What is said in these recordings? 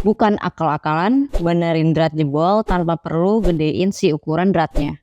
Bukan akal-akalan, benerin drat jebol tanpa perlu gedein si ukuran dratnya.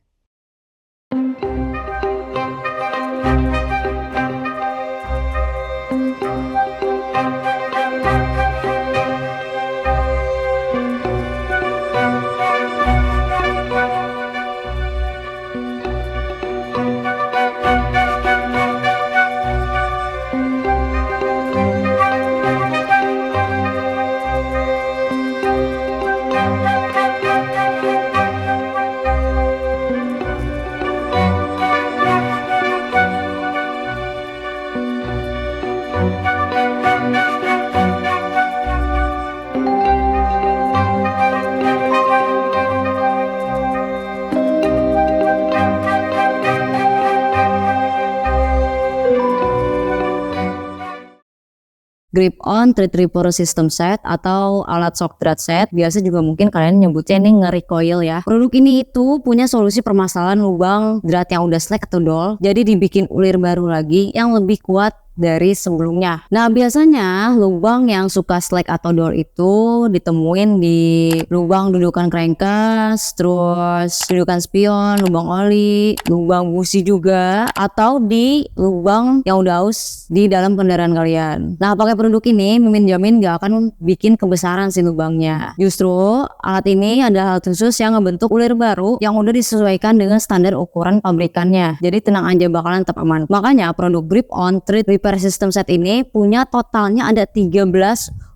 Grip on thread ripper system set atau alat shock drat set, biasa juga mungkin kalian nyebutnya ini nge-recoil ya. Produk ini itu punya solusi permasalahan lubang drat yang udah slack atau dol, jadi dibikin ulir baru lagi yang lebih kuat dari sebelumnya. Nah, biasanya lubang yang suka slack atau dol itu ditemuin di lubang dudukan crankcase, terus dudukan spion, lubang oli, lubang busi juga, atau di lubang yang udah aus di dalam kendaraan kalian. Nah, pakai produk ini Mimin jamin gak akan bikin kebesaran si lubangnya. Justru alat ini ada alat khusus yang ngebentuk ulir baru yang udah disesuaikan dengan standar ukuran pabrikannya. Jadi tenang aja, bakalan tetap aman. Makanya produk Grip on Thread Repair System set ini punya totalnya ada 13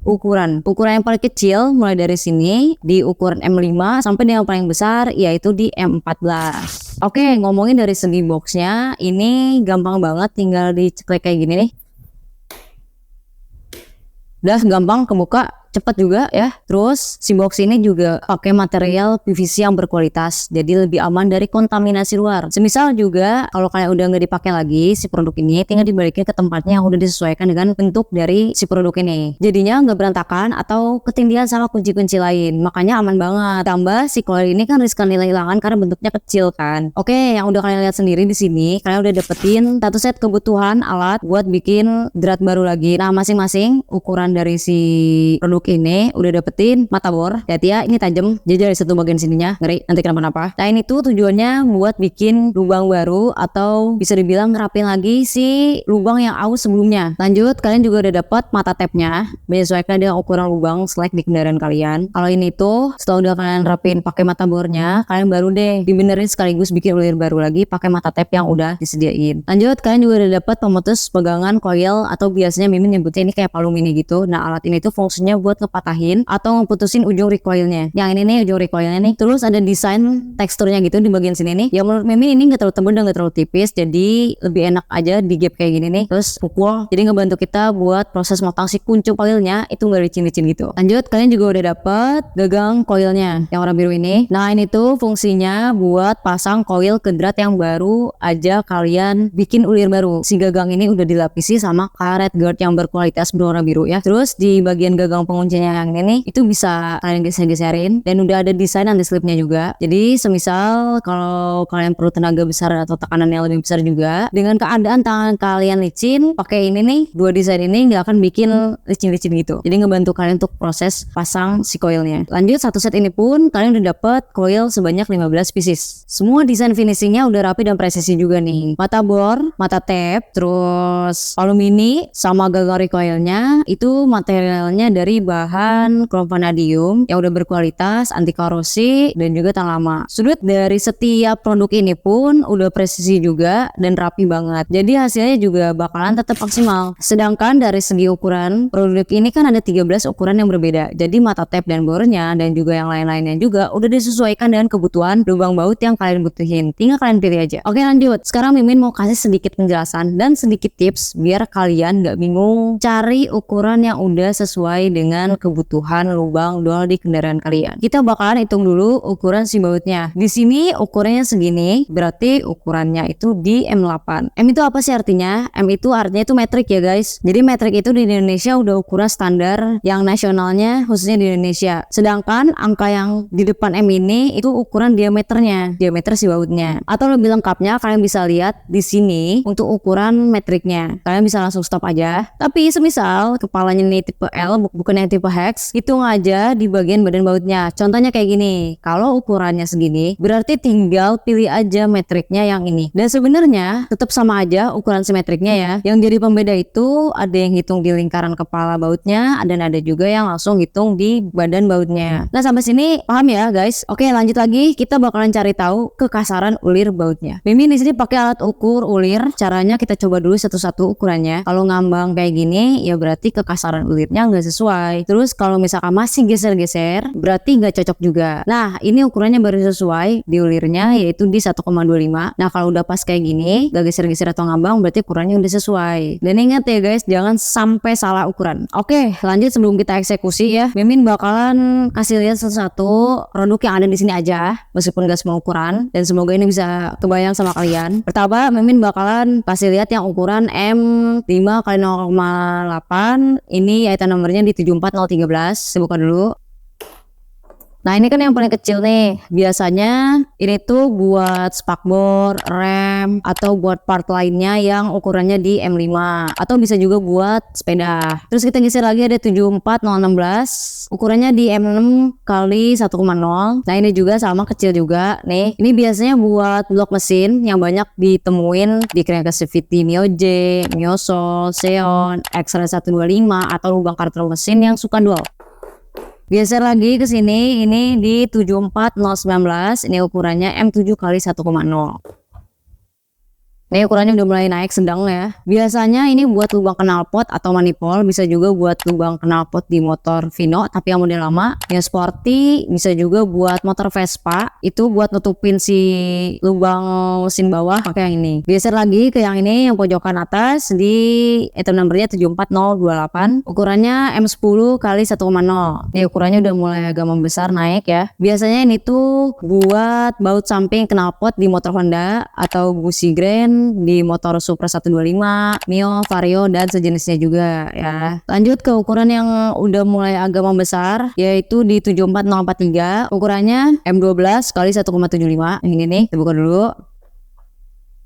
ukuran. Ukuran yang paling kecil mulai dari sini di ukuran M5 sampai yang paling besar yaitu di M14. Oke, ngomongin dari segi boxnya, ini gampang banget, tinggal diceklek kayak gini nih. Udah gampang kebuka, cepat juga ya. Terus si box ini juga pakai material PVC yang berkualitas, jadi lebih aman dari kontaminasi luar. Semisal juga kalau kalian udah nggak dipakai lagi si produk ini, tinggal dibalikin ke tempatnya yang udah disesuaikan dengan bentuk dari si produk ini. Jadinya nggak berantakan atau ketindihan sama kunci-kunci lain. Makanya aman banget. Tambah si coil ini kan riskan hilang-hilangan karena bentuknya kecil kan. Oke, yang udah kalian lihat sendiri di sini, kalian udah dapetin satu set kebutuhan alat buat bikin drat baru lagi. Nah, masing-masing ukuran dari si produk ini udah dapetin mata bor. Hati ya, ini tajam, jadi dari satu bagian sininya ngeri nanti kenapa-napa. Nah, ini tuh tujuannya buat bikin lubang baru atau bisa dibilang ngerapin lagi si lubang yang aus sebelumnya. Lanjut, kalian juga udah dapat mata tapnya, menyesuaikan dengan ukuran lubang slack di kendaraan kalian. Kalau ini tuh setelah udah kalian rapin pakai mata bornya, kalian baru deh dibenerin sekaligus bikin ulir baru lagi pakai mata tape yang udah disediain. Lanjut, kalian juga udah dapat pemutus pegangan coil atau biasanya Mimin nyebutnya ini kayak palu mini gitu. Nah, alat ini tuh fungsinya buat ngepatahin atau ngeputusin ujung recoilnya. Yang ini nih ujung recoilnya nih. Terus ada desain teksturnya gitu di bagian sini nih. Ya menurut Mimin ini nggak terlalu tebal dan nggak terlalu tipis, jadi lebih enak aja di gap kayak gini nih. Terus pukul, jadi ngebantu kita buat proses motong si kuncup coilnya itu nggak licin-licin gitu. Lanjut, kalian juga udah dapet gagang coilnya yang warna biru ini. Nah, ini tuh fungsinya buat pasang coil ke drat yang baru aja kalian bikin ulir baru. Si gagang ini udah dilapisi sama karet guard yang berkualitas berwarna biru ya. Terus di bagian gagang penguncinya yang ini itu bisa kalian geser-geserin dan udah ada desain anti slipnya juga. Jadi semisal kalau kalian perlu tenaga besar atau tekanan yang lebih besar juga, dengan keadaan tangan kalian licin, pakai ini nih, dua desain ini nggak akan bikin licin-licin gitu. Jadi ngebantu kalian untuk proses pasang si coilnya. Lanjut, satu set ini pun kalian udah dapet coil sebanyak 15 pieces. Semua desain finishingnya udah rapi dan presisi juga nih. Mata bor, mata tape, terus palu mini sama gagang recoilnya itu materialnya dari bahan chrome vanadium yang udah berkualitas, anti korosi dan juga tahan lama. Sudut dari setiap produk ini pun udah presisi juga dan rapi banget. Jadi hasilnya juga bakalan tetap maksimal. Sedangkan dari segi ukuran, produk ini kan ada 13 ukuran yang berbeda. Jadi mata tape dan bornya dan juga yang lain-lainnya juga udah disesuaikan dengan kebutuhan lubang baut yang kalian butuhin. Tinggal kalian pilih aja. Oke, lanjut. Sekarang Mimin mau kasih sedikit penjelasan dan sedikit tips biar kalian gak bingung cari ukuran yang udah sesuai dengan kebutuhan lubang dol di kendaraan kalian. Kita bakalan hitung dulu ukuran si bautnya. Di sini ukurannya segini, berarti ukurannya itu di M8. M itu apa sih artinya? M itu artinya itu metrik ya guys. Jadi metrik itu di Indonesia udah ukuran standar yang nasionalnya khususnya di Indonesia. Sedangkan angka yang di depan M ini itu ukuran diameternya, diameter si bautnya. Atau lebih lengkapnya kalian bisa lihat di sini untuk ukuran metriknya. Kalian bisa langsung stop aja. Tapi semisal kepalanya ini tipe L bukan yang yang tipe hex, hitung aja di bagian badan bautnya. Contohnya kayak gini, kalau ukurannya segini, berarti tinggal pilih aja metriknya yang ini. Dan sebenarnya tetap sama aja ukuran simetriknya ya. Yang jadi pembeda itu ada yang hitung di lingkaran kepala bautnya, dan ada juga yang langsung hitung di badan bautnya. Nah sampai sini paham ya guys? Oke lanjut lagi, kita bakalan cari tahu kekasaran ulir bautnya. Mimin di sini pakai alat ukur ulir. Caranya kita coba dulu satu-satu ukurannya. Kalau ngambang kayak gini, ya berarti kekasaran ulirnya nggak sesuai. Terus kalau misalkan masih geser-geser, berarti nggak cocok juga. Nah ini ukurannya baru sesuai di ulirnya, yaitu di 1,25. Nah kalau udah pas kayak gini, gak geser-geser atau ngambang, berarti ukurannya udah sesuai. Dan ingat ya guys, jangan sampai salah ukuran. Oke, lanjut sebelum kita eksekusi ya. Mimin bakalan kasih lihat satu-satu produk yang ada di sini aja, meskipun gak semua ukuran. Dan semoga ini bisa kebayang sama kalian. Pertama, Mimin bakalan kasih lihat yang ukuran M5 x 0,8. Ini item nomornya di 74013. Saya buka dulu. Nah ini kan yang paling kecil nih. Biasanya ini tuh buat spakbor, rem, atau buat part lainnya yang ukurannya di M5. Atau bisa juga buat sepeda. Terus kita geser lagi ada 74016. Ukurannya di M6 x 1,0. Nah ini juga sama kecil juga nih. Ini biasanya buat blok mesin yang banyak ditemuin di Crankcase CVT Mio J, Mio Sol, Xeon, X-Ray 125, atau lubang kartro mesin yang suka dual. Geser lagi ke sini, ini di 74019, ini ukurannya M7 x 1,0. Ini ukurannya udah mulai naik sedang ya. Biasanya ini buat lubang knalpot atau manifold, bisa juga buat lubang knalpot di motor Vino tapi yang model lama. Yang sporty bisa juga buat motor Vespa, itu buat nutupin si lubang mesin bawah pakai yang ini. Geser lagi ke yang ini, yang pojokan atas di item numbernya 74028. Ukurannya M10 x 1,0. Ini ukurannya udah mulai agak membesar naik ya. Biasanya ini tuh buat baut samping knalpot di motor Honda atau Busi Grand, di motor Supra 125, Mio, Vario, dan sejenisnya juga ya. Lanjut ke ukuran yang udah mulai agak membesar, yaitu di 74043. Ukurannya M12 x 1,75. Ini nih, kita buka dulu.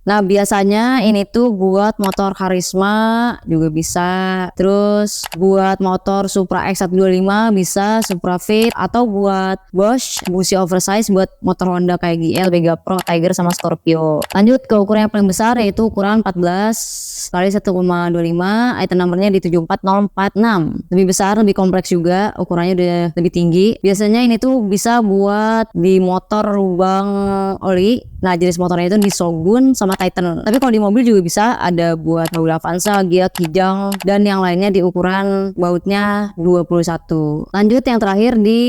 Nah biasanya ini tuh buat motor Karisma juga bisa, terus buat motor Supra X125 bisa, Supra Fit, atau buat Bosch busi oversize buat motor Honda kayak GL, Vega Pro, Tiger, sama Scorpio. Lanjut ke ukuran yang paling besar, yaitu ukuran 14 x 1,25. Item numbernya di 74046. Lebih besar, lebih kompleks juga, ukurannya udah lebih tinggi. Biasanya ini tuh bisa buat di motor lubang oli. Nah jenis motornya itu di Shogun sama Titan. Tapi kalau di mobil juga bisa, ada buat mobil Avanza, Gia, Kijang, dan yang lainnya di ukuran bautnya 21. Lanjut yang terakhir di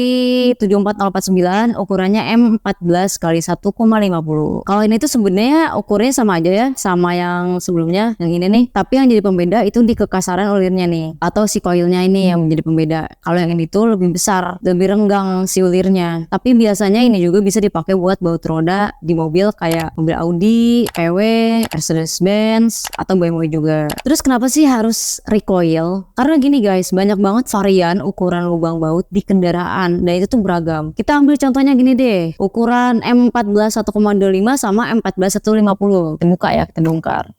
74049, ukurannya M14 x 1,50. Kalau ini tuh sebenarnya ukurannya sama aja ya, sama yang sebelumnya, yang ini nih. Tapi yang jadi pembeda itu di kekasaran ulirnya nih, atau si coilnya ini yang menjadi pembeda. Kalau yang ini tuh lebih besar, lebih renggang si ulirnya. Tapi biasanya ini juga bisa dipakai buat baut roda di mobil kayak mobil Audi, PW, Mercedes-Benz, atau BMW juga. Terus kenapa sih harus recoil? Karena gini guys, banyak banget varian ukuran lubang baut di kendaraan, dan itu tuh beragam. Kita ambil contohnya gini deh, ukuran M14 1,25 sama M14 150. Kita buka ya, kita bongkar.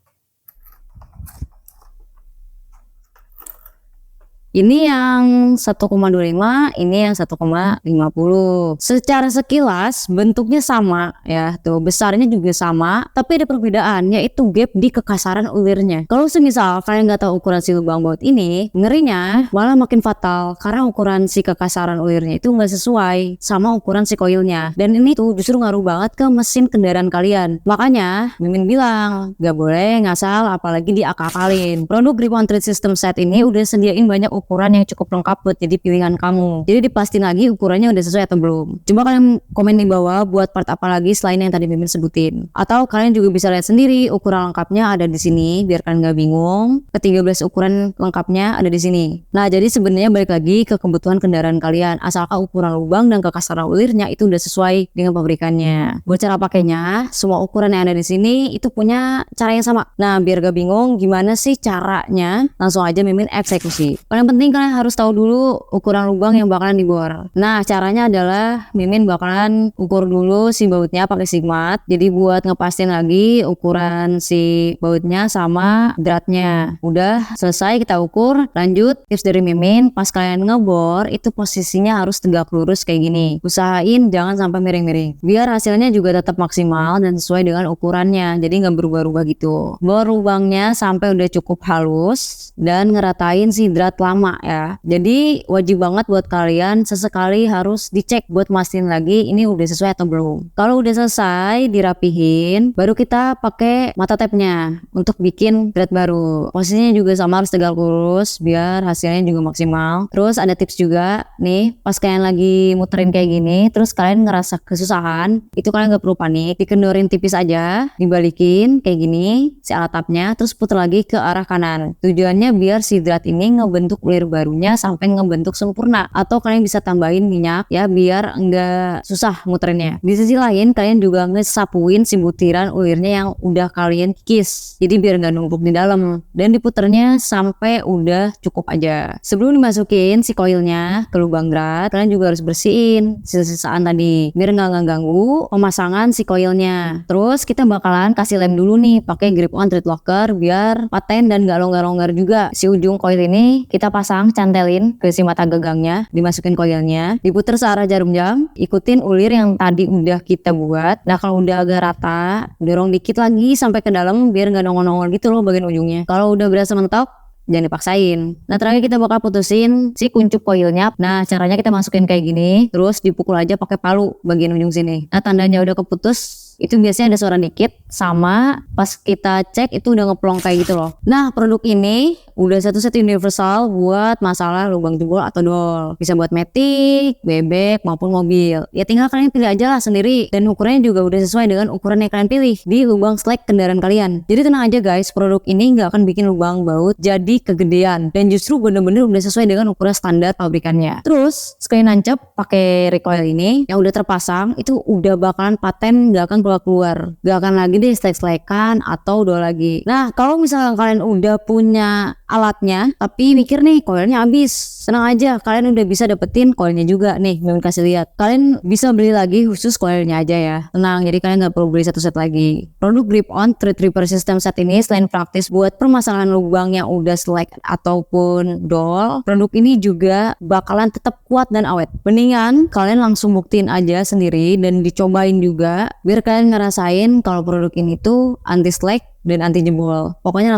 Ini yang 1,25, ini yang 1,50. Secara sekilas bentuknya sama ya, tuh besarnya juga sama, tapi ada perbedaan, yaitu gap di kekasaran ulirnya. Kalau semisal kalian nggak tahu ukuran si lubang baut ini, ngerinya malah makin fatal karena ukuran si kekasaran ulirnya itu nggak sesuai sama ukuran si coilnya. Dan ini tuh justru ngaruh banget ke mesin kendaraan kalian. Makanya Mimin bilang nggak boleh ngasal, apalagi diakal-akalin. Produk Grip One Tread System Set ini udah sediain banyak ukuran yang cukup lengkap buat jadi pilihan kamu. Jadi dipastiin lagi ukurannya udah sesuai atau belum. Coba kalian komen di bawah buat part apa lagi selain yang tadi Mimin sebutin. Atau kalian juga bisa lihat sendiri ukuran lengkapnya ada di sini biar kalian nggak bingung. Ke-13 ukuran lengkapnya ada di sini. Nah jadi sebenarnya balik lagi ke kebutuhan kendaraan kalian. Asalkan ukuran lubang dan kekasaran ulirnya itu udah sesuai dengan pabrikannya. Buat cara pakainya, semua ukuran yang ada di sini itu punya cara yang sama. Nah biar gak bingung gimana sih caranya, langsung aja Mimin eksekusi. Paling penting kalian harus tahu dulu ukuran lubang yang bakalan dibor. Nah, caranya adalah Mimin bakalan ukur dulu si bautnya pakai sigmat. Jadi buat ngepastiin lagi ukuran si bautnya sama dratnya. Udah selesai kita ukur, lanjut tips dari Mimin, pas kalian ngebor itu posisinya harus tegak lurus kayak gini. Usahain jangan sampai miring-miring. Biar hasilnya juga tetap maksimal dan sesuai dengan ukurannya. Jadi nggak berubah-ubah gitu. Bor lubangnya sampai udah cukup halus dan ngeratain si drat lama ya. Jadi wajib banget buat kalian sesekali harus dicek buat mastiin lagi ini udah sesuai atau belum. Kalau udah selesai dirapihin, baru kita pakai mata tape-nya untuk bikin drat baru. Posisinya juga sama harus tegak lurus biar hasilnya juga maksimal. Terus ada tips juga nih, pas kalian lagi muterin kayak gini, terus kalian ngerasa kesusahan, itu kalian gak perlu panik, dikendorin tipis aja, dibalikin kayak gini si alat tapnya, terus putar lagi ke arah kanan. Tujuannya biar si drat ini ngebentuk ulir barunya sampai ngebentuk sempurna. Atau kalian bisa tambahin minyak ya biar enggak susah muterinnya. Di sisi lain kalian juga ngesapuin si butiran ulirnya yang udah kalian kikis. Jadi biar enggak numpuk di dalam. Dan diputernya sampai udah cukup aja. Sebelum dimasukin si koilnya ke lubang drat, kalian juga harus bersihin sisa-sisaan tadi biar enggak ganggu pemasangan si koilnya. Terus kita bakalan kasih lem dulu nih pakai grip on thread locker biar paten dan enggak longgar-longgar juga. Si ujung koil ini kita pasang, cantelin ke si mata gagangnya, dimasukin koilnya, diputer searah jarum jam, ikutin ulir yang tadi udah kita buat. Nah kalau udah agak rata, dorong dikit lagi sampai ke dalam biar nggak nongol-nongol gitu loh bagian ujungnya. Kalau udah berasa mentok, jangan dipaksain. Nah terakhir kita bakal putusin si kuncup koilnya. Nah caranya kita masukin kayak gini, terus dipukul aja pakai palu bagian ujung sini. Nah tandanya udah keputus, itu biasanya ada suara dikit, sama pas kita cek itu udah ngeplong kayak gitu loh. Nah produk ini udah satu set universal buat masalah lubang jebol atau dol. Bisa buat matic, bebek maupun mobil. Ya tinggal kalian pilih aja lah sendiri. Dan ukurannya juga udah sesuai dengan ukuran yang kalian pilih di lubang slack kendaraan kalian. Jadi tenang aja guys, produk ini nggak akan bikin lubang baut jadi kegedean. Dan justru bener-bener udah sesuai dengan ukuran standar pabrikannya. Terus sekali nancep pakai recoil ini yang udah terpasang, itu udah bakalan paten, nggak akan keluar. Nggak akan lagi deh slack-slackan atau dol lagi. Nah kalau misalnya kalian udah punya alatnya tapi mikir nih koilnya habis, tenang aja, kalian udah bisa dapetin koilnya juga nih. Mimin kasih lihat, kalian bisa beli lagi khusus koilnya aja ya, tenang. Jadi kalian nggak perlu beli satu set lagi. Produk grip on thread repair system set ini selain praktis buat permasalahan lubang yang udah slack ataupun dol, produk ini juga bakalan tetap kuat dan awet. Mendingan kalian langsung buktiin aja sendiri dan dicobain juga biar kalian ngerasain kalau produk ini tuh anti slack dan anti jebol. Pokoknya